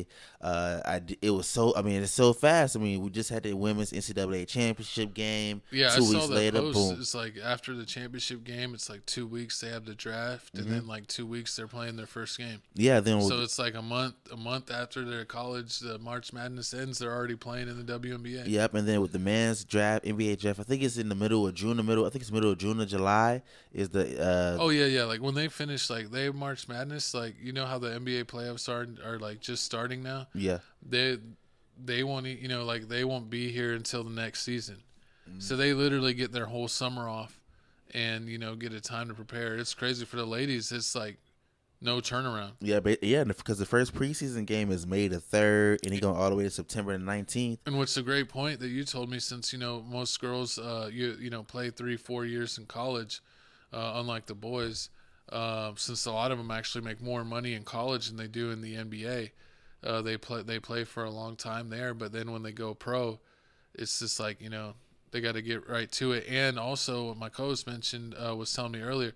It was so. I mean, it's so fast. I mean, we just had the women's NCAA championship game. Yeah, I 2 weeks saw that later, post. boom. It's like after the championship game, it's like 2 weeks they have the draft, and Hmm. then like 2 weeks they're playing their first game. Yeah. Then So it's like a month after their college, the March Madness ends, they're already playing in the WNBA. yep. And then with the men's draft, NBA draft, I think it's in the middle of June. I think it's middle of June or July. Is the Oh yeah, yeah. Like when they finish, like they March Madness, like you know how the NBA playoffs are like just starting now. yeah. They won't, like they won't be here until the next season. So they literally get their whole summer off, and get a time to prepare. It's crazy for the ladies. It's like no turnaround. Yeah, but yeah, because the first preseason game is May the 3rd, and he going all the way to September the 19th. And what's a great point that you told me, since most girls play 3-4 years in college, unlike the boys, since a lot of them actually make more money in college than they do in the NBA. They play for a long time there, but then when they go pro, it's just like they got to get right to it. And also, what my co-host mentioned was telling me earlier,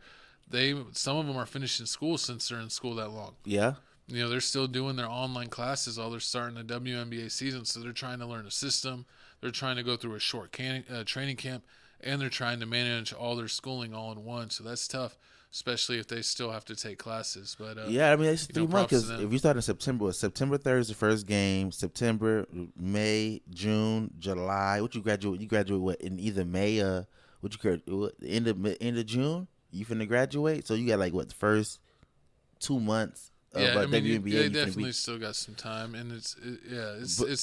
some of them are finishing school since they're in school that long. Yeah. They're still doing their online classes while they're starting the WNBA season, so they're trying to learn a system. They're trying to go through a short training camp, and they're trying to manage all their schooling all in one. So that's tough, especially if they still have to take classes. But yeah, I mean, it's 3 months props to because them. if you start in September, September 3rd is the first game. September, May, June, July. What you graduate? You graduate what in either May or end of June? You finna graduate, so you got like what the first 2 months of Yeah, I mean, WNBA. they You finna definitely still got some time, and it's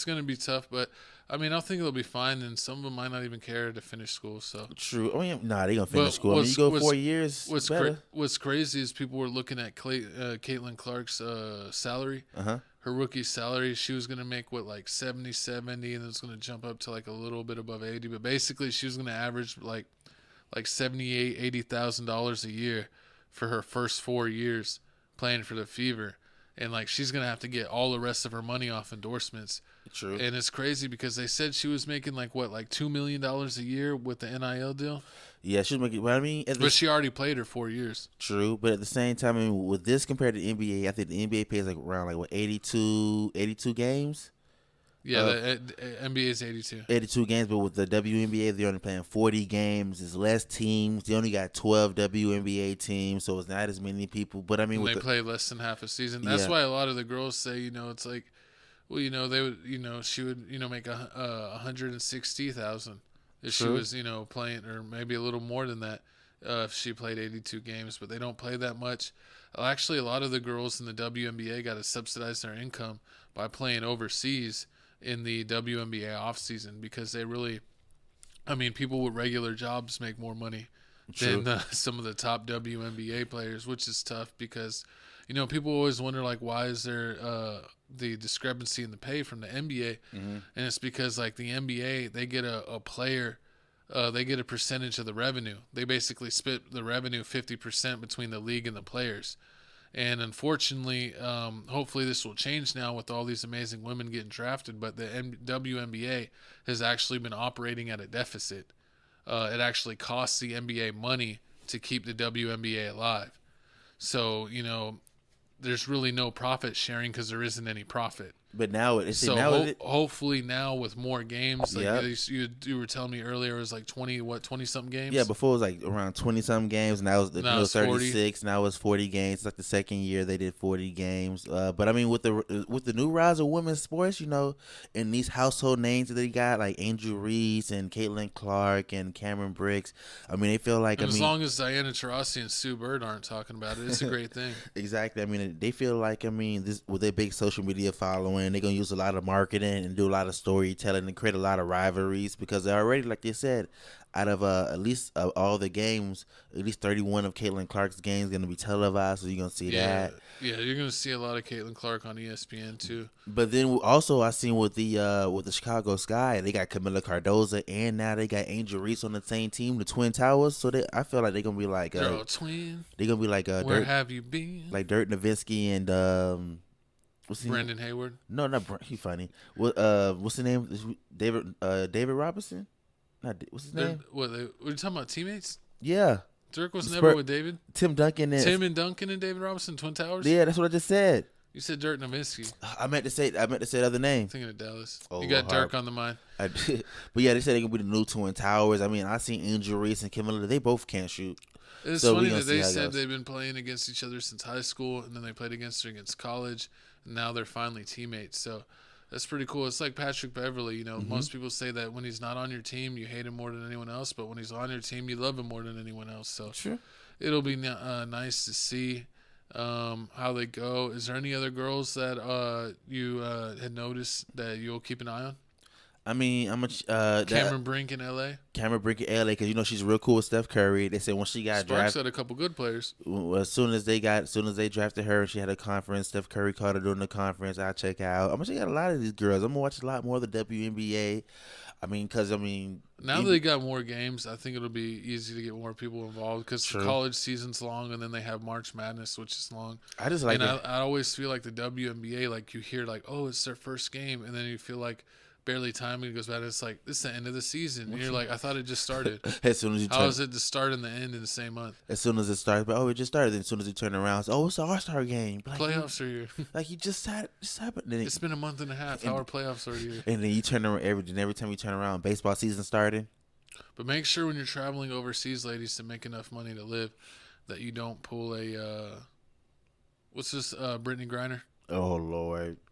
going to be tough, but I mean, I think they'll be fine, and some of them might not even care to finish school. So true. I mean, nah, they gonna finish But school. I mean, you go what's- 4 years. Better. what's crazy is people were looking at Caitlin Clark's salary. Uh-huh. Her rookie salary, she was going to make like 70, and it's going to jump up to like a little bit above 80. But basically, she was going to average like $78,000-$80,000 a year for her first 4 years playing for the Fever. And like she's going to have to get all the rest of her money off endorsements. True. And it's crazy because they said she was making like $2 million a year with the NIL deal. Yeah, she's making. But I mean, But she already played her 4 years. true. But at the same time, I mean, with this compared to the NBA, I think the NBA pays like around like what 82 games. Yeah, the NBA is 82. 82 games, but with the WNBA, they're only playing 40 games. It's less teams. They only got 12 WNBA teams, so it's not as many people. But I mean, And with they play less than half a season. That's Yeah. why a lot of the girls say, it's like, well, they would, she would, make 160,000 if she True. was, playing, or maybe a little more than that, if she played 82 games. But they don't play that much. Actually, a lot of the girls in the WNBA got to subsidize their income by playing overseas in the WNBA offseason, because they really, I mean, people with regular jobs make more money True. than some of the top WNBA players, which is tough because, people always wonder, like, why is there the discrepancy in the pay from the NBA? Mhm. And it's because, like, the NBA, they get a player, they get a percentage of the revenue. They basically split the revenue 50% between the league and the players. And unfortunately, hopefully this will change now with all these amazing women getting drafted, but the WNBA has actually been operating at a deficit. It actually costs the NBA money to keep the WNBA alive. So, there's really no profit sharing because there isn't any profit. But now it's So now hopefully now with more games, like Yep. you were telling me earlier, it was like 20 something games. yeah, before it was like around 20-something games. Now it's Now it's 40. 36. Now it's 40 games. It's like the second year they did 40 games. But I mean, with the new rise of women's sports, and these household names that they got, like Angel Reese and Caitlin Clark and Cameron Briggs, I mean, they feel like And as long as Diana Taurasi and Sue Bird aren't talking about it, it's a great thing. exactly. I mean, they feel like this with their big social media following, they're gonna use a lot of marketing and do a lot of storytelling and create a lot of rivalries because they're already, like they said, out of at least all the games, at least 31 of Caitlin Clark's games gonna be televised, so you're gonna see that. Yeah, you're gonna see a lot of Caitlin Clark on ESPN too. But then also I seen with the Chicago Sky, they got Camila Cardoza and now they got Angel Reese on the same team, the Twin Towers. So I feel like they're gonna be like They're all twin. they're gonna be like Where Dirk, have you been? like Dirk Nowitzki and what's his name? Brendan Hayward. No, not he funny. What's the name? David Robinson. What's his name? Were you talking about teammates? Yeah, Dirk was Spur- never with David. Tim Duncan. Tim and Duncan and David Robinson, Twin Towers. Yeah, that's what I just said. You said Dirk Nowitzki. I meant to say the other name. Thinking of Dallas. Oh, You got Harp. Dirk on the mind. I did. But yeah, they said they could be the new Twin Towers. I mean, I seen Angel Reese and Kim Miller. They both can't shoot. It's So we funny gonna that see they how it said goes. they've been playing against each other since high school, and then they played against college, and now they're finally teammates. So that's pretty cool. It's like Patrick Beverly. You know, most people say that when he's not on your team, you hate him more than anyone else, but when he's on your team, you love him more than anyone else. So Sure. it'll be nice to see how they go. Is there any other girls that you had noticed that you'll keep an eye on? I mean, Cameron Brink in LA. Cameron Brink in LA, because she's real cool with Steph Curry. They said when she got Sparks drafted, had a couple good players. as soon as they drafted her, and she had a conference. Steph Curry called her during the conference. I check out. I'm gonna check out a lot of these girls. I'm gonna watch a lot more of the WNBA. Now that they got more games, I think it'll be easy to get more people involved because the college season's long, and then they have March Madness, which is long. I just like. And I always feel like the WNBA, like you hear like, oh, it's their first game, and then you feel like barely time and it goes back. And it's like this is the end of the season. And you're like, I thought it just started. As soon as you How is it to start and the end in the same month? As soon as it starts, but it just started. Then as soon as you turn around, it's the All-Star game. Like, Playoffs are here. Like you just happened. Then It's been a month and a half. How are playoffs are here? And then you turn around every time you turn around, baseball season started. But make sure when you're traveling overseas, ladies, to make enough money to live, that you don't pull a what's this? Brittany Griner. Oh Lord.